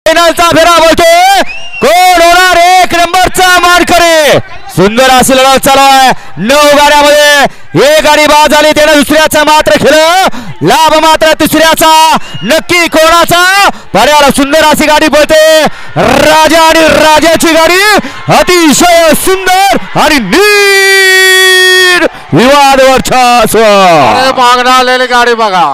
फायनलचा फेरा बोलतोय कोण होणार एक नंबरचा मानकरी. सुंदर अशी लढत चालू आहे. 9 गाड्यामध्ये एक गाडी बाद झाली त्याने दुसऱ्याचा मात्र खेळ लाभ मात्र तिसऱ्याचा. नक्की कोणाचा पर्याला सुंदर अशी गाडी पळते. राजा आणि राजाची गाडी अतिशय सुंदर आणि नीट विवाद वर्चस्व मागणं आलेली गाडी बघा.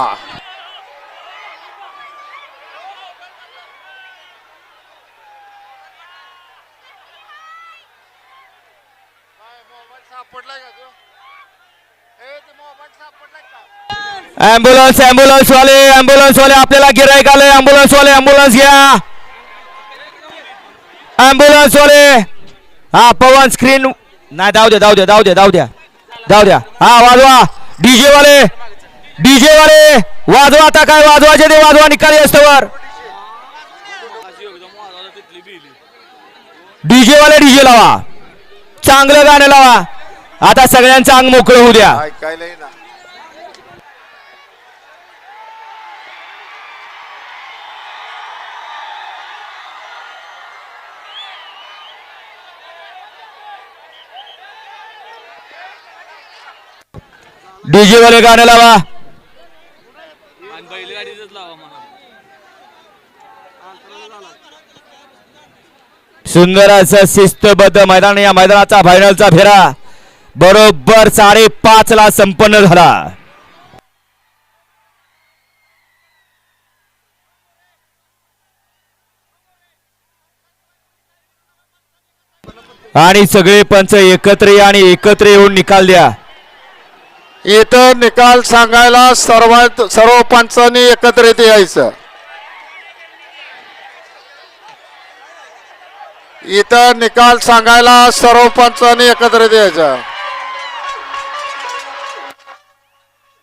ॲम्ब्युलन्स वाले आपल्याला गिराईक आले. ॲम्ब्युलन्स घ्या. ॲम्ब्युलन्स वाले हा पवन स्क्रीन नाही जाऊ द्या. हा वाजवा. डीजे वाले वाजवा. आता काय वाजवायचे ते वाजवा. निकाली असतवर डीजे लावा. चांगलं गाणं लावा. आता सगळ्यांचं अंग मोकळं होऊ द्या. डीजे वाले गाणं लावा. सुंदर असं शिस्तबद्ध मैदान. या मैदानाचा फायनलचा फेरा बरोबर 5:30 ला संपन्न झाला. आणि सगळे पंच एकत्र येऊन निकाल द्या. इथं निकाल सांगायला सर्व पंचांनी एकत्रित यायचं. इथं निकाल सांगायला सर्व पंचांनी एकत्रित यायचं.